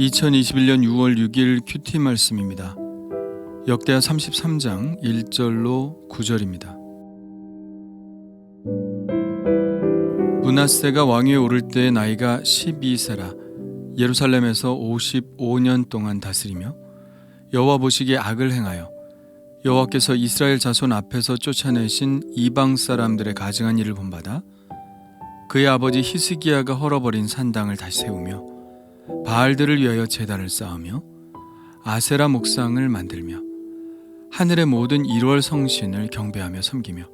2021년 6월 6일 큐티 말씀입니다. 역대하 33장 1절로 9절입니다. 므낫세가 왕위에 오를 때의 나이가 12세라 예루살렘에서 55년 동안 다스리며 여호와 보시기에 악을 행하여 여호와께서 이스라엘 자손 앞에서 쫓아내신 이방 사람들의 가증한 일을 본받아 그의 아버지 히스기야가 헐어버린 산당을 다시 세우며 바알들을 위하여 제단을 쌓으며 아세라 목상을 만들며 하늘의 모든 1월 성신을 경배하며 섬기며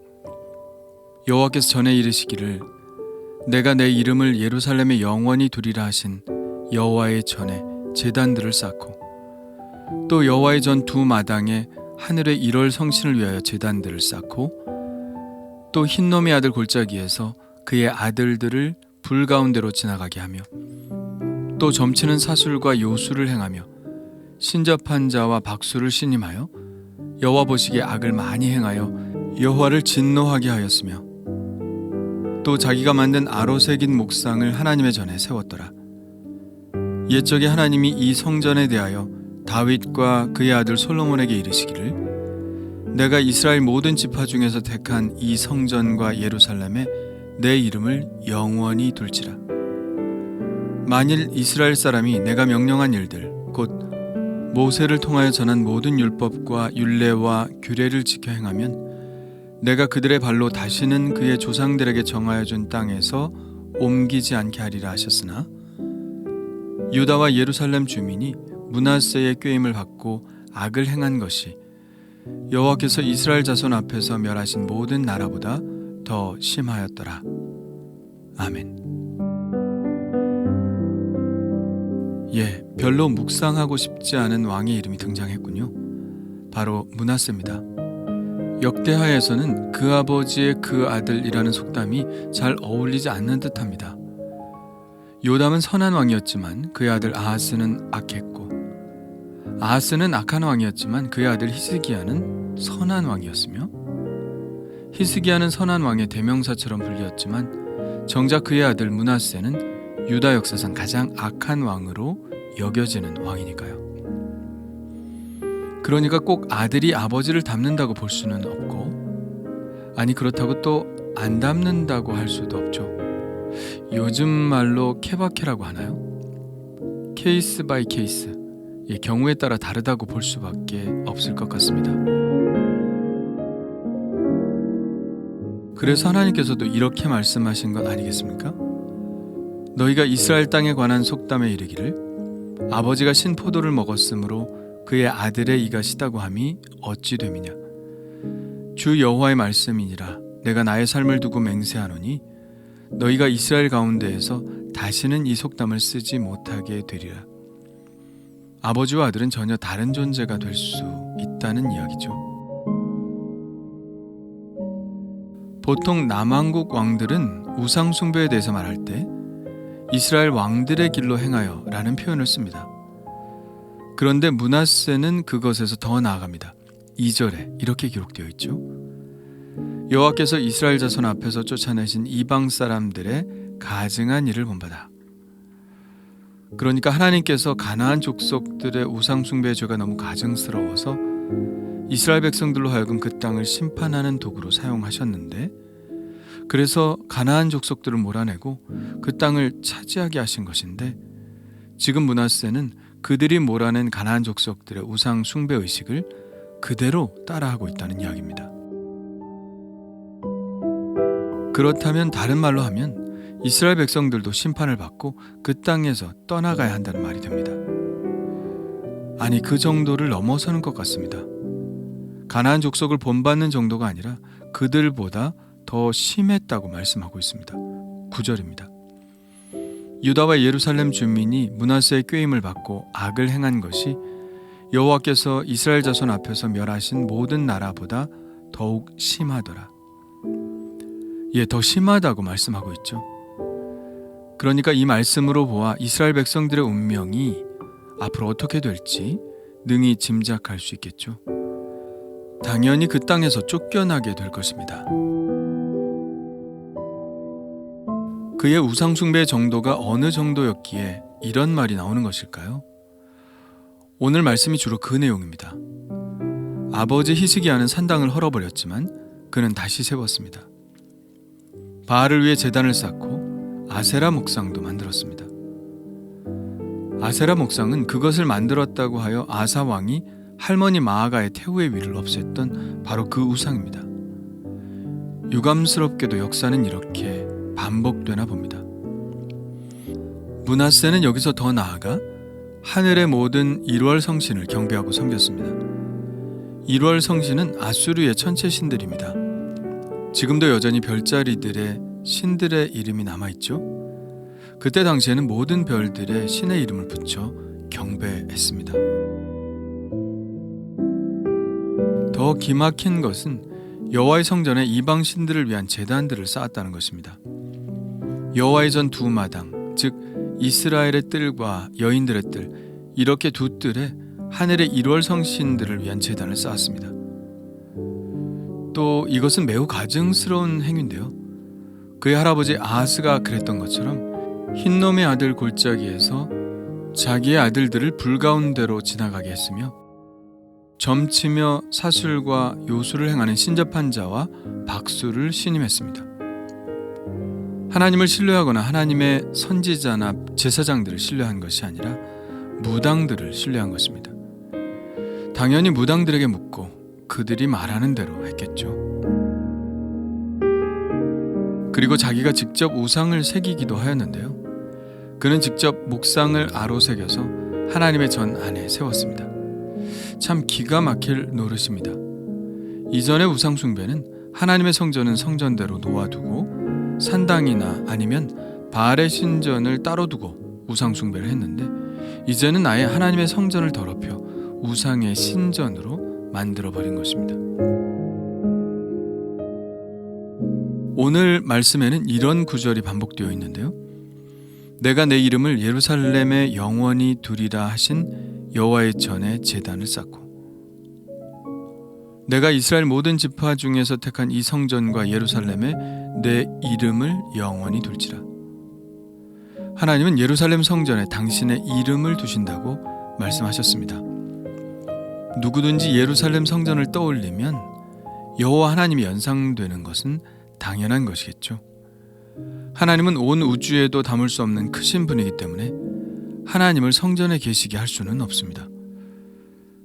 여호와께서 전에 이르시기를 내가 내 이름을 예루살렘에 영원히 두리라 하신 여호와의 전에 제단들을 쌓고 또 여호와의 전 두 마당에 하늘의 1월 성신을 위하여 제단들을 쌓고 또 흰놈의 아들 골짜기에서 그의 아들들을 불 가운데로 지나가게 하며 또 점치는 사술과 요술을 행하며 신접한 자와 박수를 신임하여 여호와 보시기에 악을 많이 행하여 여호와를 진노하게 하였으며 또 자기가 만든 아로새긴 목상을 하나님의 전에 세웠더라. 옛적에 하나님이 이 성전에 대하여 다윗과 그의 아들 솔로몬에게 이르시기를 내가 이스라엘 모든 지파 중에서 택한 이 성전과 예루살렘에 내 이름을 영원히 둘지라. 만일 이스라엘 사람이 내가 명령한 일들 곧 모세를 통하여 전한 모든 율법과 율례와 규례를 지켜 행하면 내가 그들의 발로 다시는 그의 조상들에게 정하여 준 땅에서 옮기지 않게 하리라 하셨으나 유다와 예루살렘 주민이 므낫세의 꾀임을 받고 악을 행한 것이 여호와께서 이스라엘 자손 앞에서 멸하신 모든 나라보다 더 심하였더라. 아멘. 별로 묵상하고 싶지 않은 왕의 이름이 등장했군요. 바로 므낫세입니다. 역대하에서는 그 아버지의 그 아들이라는 속담이 잘 어울리지 않는 듯합니다. 요담은 선한 왕이었지만 그의 아들 아하스는 악했고 아하스는 악한 왕이었지만 그의 아들 히스기야는 선한 왕이었으며 히스기야는 선한 왕의 대명사처럼 불렸지만 정작 그의 아들 므낫세는 유다 역사상 가장 악한 왕으로 여겨지는 왕이니까요. 그러니까 꼭 아들이 아버지를 닮는다고 볼 수는 없고 아니 그렇다고 또 안 닮는다고 할 수도 없죠. 요즘 말로 케바케라고 하나요? 케이스 바이 케이스, 경우에 따라 다르다고 볼 수밖에 없을 것 같습니다. 그래서 하나님께서도 이렇게 말씀하신 것 아니겠습니까? 너희가 이스라엘 땅에 관한 속담에 이르기를 아버지가 신포도를 먹었으므로 그의 아들의 이가 시다고 함이 어찌 됨이냐. 주 여호와의 말씀이니라. 내가 나의 삶을 두고 맹세하노니 너희가 이스라엘 가운데에서 다시는 이 속담을 쓰지 못하게 되리라. 아버지와 아들은 전혀 다른 존재가 될 수 있다는 이야기죠. 보통 남왕국 왕들은 우상 숭배에 대해서 말할 때 이스라엘 왕들의 길로 행하여 라는 표현을 씁니다. 그런데 므낫세는 그것에서 더 나아갑니다. 2절에 이렇게 기록되어 있죠. 여호와께서 이스라엘 자손 앞에서 쫓아내신 이방 사람들의 가증한 일을 본받아. 그러니까 하나님께서 가나안 족속들의 우상 숭배의 죄가 너무 가증스러워서 이스라엘 백성들로 하여금 그 땅을 심판하는 도구로 사용하셨는데 그래서 가나안 족속들을 몰아내고 그 땅을 차지하게 하신 것인데 지금 므낫세는 그들이 몰아낸 가나안 족속들의 우상 숭배 의식을 그대로 따라하고 있다는 이야기입니다. 그렇다면 다른 말로 하면 이스라엘 백성들도 심판을 받고 그 땅에서 떠나가야 한다는 말이 됩니다. 아니 그 정도를 넘어서는 것 같습니다. 가나안 족속을 본받는 정도가 아니라 그들보다 더 심했다고 말씀하고 있습니다. 9절입니다. 유다와 예루살렘 주민이 므낫세의 꾀임을 받고 악을 행한 것이 여호와께서 이스라엘 자손 앞에서 멸하신 모든 나라보다 더욱 심하더라. 더 심하다고 말씀하고 있죠. 그러니까 이 말씀으로 보아 이스라엘 백성들의 운명이 앞으로 어떻게 될지 능히 짐작할 수 있겠죠. 당연히 그 땅에서 쫓겨나게 될 것입니다. 그의 우상숭배의 정도가 어느 정도였기에 이런 말이 나오는 것일까요? 오늘 말씀이 주로 그 내용입니다. 아버지 히스기야는 산당을 헐어버렸지만 그는 다시 세웠습니다. 바알을 위해 제단을 쌓고 아세라 목상도 만들었습니다. 아세라 목상은 그것을 만들었다고 하여 아사 왕이 할머니 마아가의 태우의 위를 없앴던 바로 그 우상입니다. 유감스럽게도 역사는 이렇게 반복되나 봅니다. 므낫세는 여기서 더 나아가 하늘의 모든 1월 성신을 경배하고 섬겼습니다. 1월 성신은 아수르의 천체 신들입니다. 지금도 여전히 별자리들의 신들의 이름이 남아있죠. 그때 당시에는 모든 별들의 신의 이름을 붙여 경배했습니다. 더 기막힌 것은 여호와의 성전에 이방 신들을 위한 제단들을 쌓았다는 것입니다. 여호와의 전 두 마당, 즉 이스라엘의 뜰과 여인들의 뜰, 이렇게 두 뜰에 하늘의 1월 성신들을 위한 제단을 쌓았습니다. 또 이것은 매우 가증스러운 행위인데요. 그의 할아버지 아하스가 그랬던 것처럼 흰놈의 아들 골짜기에서 자기의 아들들을 불 가운데로 지나가게 했으며 점치며 사술과 요술을 행하는 신접한 자와 박수를 신임했습니다. 하나님을 신뢰하거나 하나님의 선지자나 제사장들을 신뢰한 것이 아니라 무당들을 신뢰한 것입니다. 당연히 무당들에게 묻고 그들이 말하는 대로 했겠죠. 그리고 자기가 직접 우상을 새기기도 하였는데요. 그는 직접 목상을 아로 새겨서 하나님의 전 안에 세웠습니다. 참 기가 막힐 노릇입니다. 이전의 우상 숭배는 하나님의 성전은 성전대로 놓아두고 산당이나 아니면 바알의 신전을 따로 두고 우상 숭배를 했는데, 이제는 아예 하나님의 성전을 더럽혀 우상의 신전으로 만들어버린 것입니다. 오늘 말씀에는 이런 구절이 반복되어 있는데요. 내가 내 이름을 예루살렘에 영원히 두리라 하신 여호와의 전에 제단을 쌓고, 내가 이스라엘 모든 지파 중에서 택한 이 성전과 예루살렘에 내 이름을 영원히 둘지라. 하나님은 예루살렘 성전에 당신의 이름을 두신다고 말씀하셨습니다. 누구든지 예루살렘 성전을 떠올리면 여호와 하나님이 연상되는 것은 당연한 것이겠죠. 하나님은 온 우주에도 담을 수 없는 크신 분이기 때문에 하나님을 성전에 계시게 할 수는 없습니다.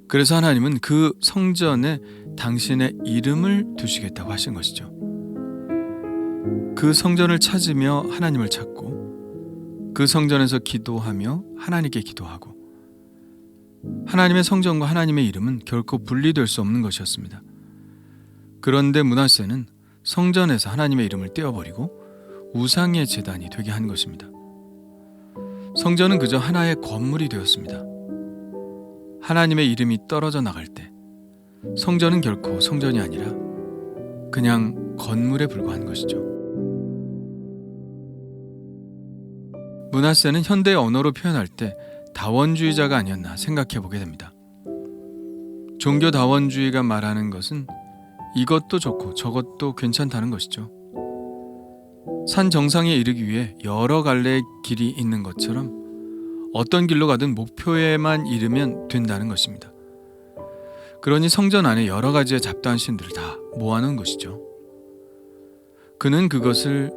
그래서 하나님은 그 성전에 당신의 이름을 두시겠다고 하신 것이죠. 그 성전을 찾으며 하나님을 찾고, 그 성전에서 기도하며 하나님께 기도하고, 하나님의 성전과 하나님의 이름은 결코 분리될 수 없는 것이었습니다. 그런데 므낫세는 성전에서 하나님의 이름을 떼어버리고 우상의 제단이 되게 한 것입니다. 성전은 그저 하나의 건물이 되었습니다. 하나님의 이름이 떨어져 나갈 때 성전은 결코 성전이 아니라 그냥 건물에 불과한 것이죠. 므낫세는 현대의 언어로 표현할 때 다원주의자가 아니었나 생각해 보게 됩니다. 종교 다원주의가 말하는 것은 이것도 좋고 저것도 괜찮다는 것이죠. 산 정상에 이르기 위해 여러 갈래의 길이 있는 것처럼 어떤 길로 가든 목표에만 이르면 된다는 것입니다. 그러니 성전 안에 여러 가지의 잡다한 신들을 다 모아놓은 것이죠. 그는 그것을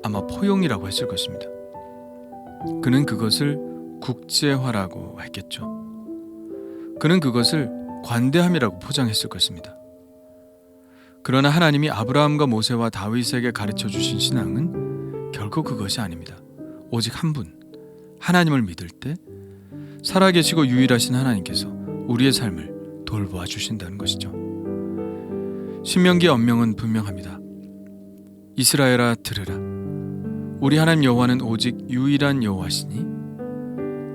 아마 포용이라고 했을 것입니다. 그는 그것을 국제화라고 했겠죠. 그는 그것을 관대함이라고 포장했을 것입니다. 그러나 하나님이 아브라함과 모세와 다윗에게 가르쳐 주신 신앙은 결코 그것이 아닙니다. 오직 한 분, 하나님을 믿을 때 살아계시고 유일하신 하나님께서 우리의 삶을 돌보아 주신다는 것이죠. 신명기의 언명은 분명합니다. 이스라엘아 들으라. 우리 하나님 여호와는 오직 유일한 여호와시니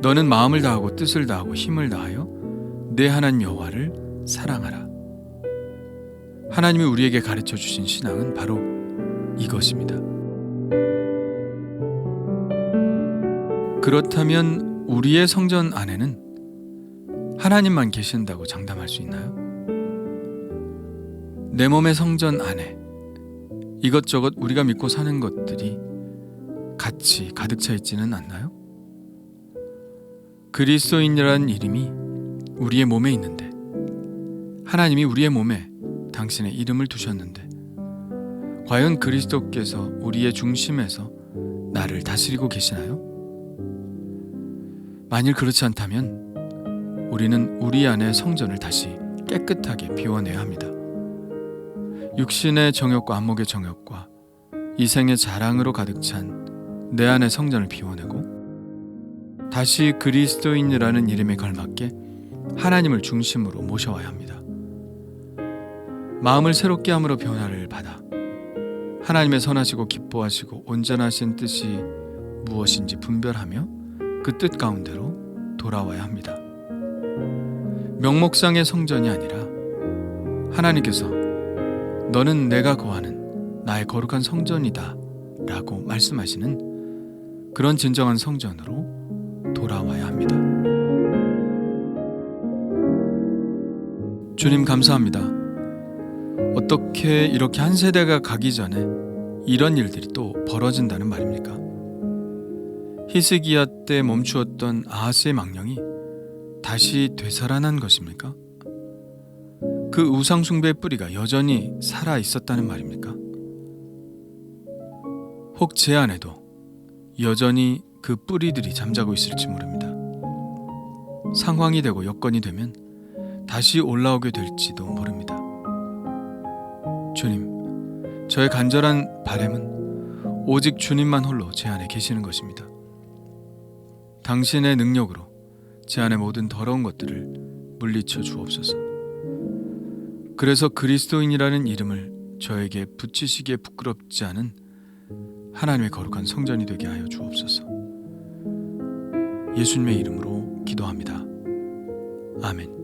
너는 마음을 다하고 뜻을 다하고 힘을 다하여 내 하나님 여호와를 사랑하라. 하나님이 우리에게 가르쳐 주신 신앙은 바로 이것입니다. 그렇다면 우리의 성전 안에는 하나님만 계신다고 장담할 수 있나요? 내 몸의 성전 안에 이것저것 우리가 믿고 사는 것들이 같이 가득 차 있지는 않나요? 그리스도인이라는 이름이 우리의 몸에 있는데, 하나님이 우리의 몸에 당신의 이름을 두셨는데, 과연 그리스도께서 우리의 중심에서 나를 다스리고 계시나요? 만일 그렇지 않다면 우리는 우리 안의 성전을 다시 깨끗하게 비워내야 합니다. 육신의 정욕과 안목의 정욕과 이생의 자랑으로 가득 찬 내 안의 성전을 비워내고 다시 그리스도인이라는 이름에 걸맞게 하나님을 중심으로 모셔와야 합니다. 마음을 새롭게 함으로 변화를 받아 하나님의 선하시고 기뻐하시고 온전하신 뜻이 무엇인지 분별하며 그 뜻 가운데로 돌아와야 합니다. 명목상의 성전이 아니라 하나님께서 너는 내가 거하는 나의 거룩한 성전이다 라고 말씀하시는 그런 진정한 성전으로 돌아와야 합니다. 주님 감사합니다. 어떻게 이렇게 한 세대가 가기 전에 이런 일들이 또 벌어진다는 말입니까? 히스기야 때 멈추었던 아하스의 망령이 다시 되살아난 것입니까? 그 우상 숭배의 뿌리가 여전히 살아 있었다는 말입니까? 혹 제 안에도 여전히 그 뿌리들이 잠자고 있을지 모릅니다. 상황이 되고 여건이 되면 다시 올라오게 될지도 모릅니다. 주님, 저의 간절한 바람은 오직 주님만 홀로 제 안에 계시는 것입니다. 당신의 능력으로 제 안의 모든 더러운 것들을 물리쳐 주옵소서. 그래서 그리스도인이라는 이름을 저에게 붙이시기에 부끄럽지 않은 하나님의 거룩한 성전이 되게 하여 주옵소서. 예수님의 이름으로 기도합니다. 아멘.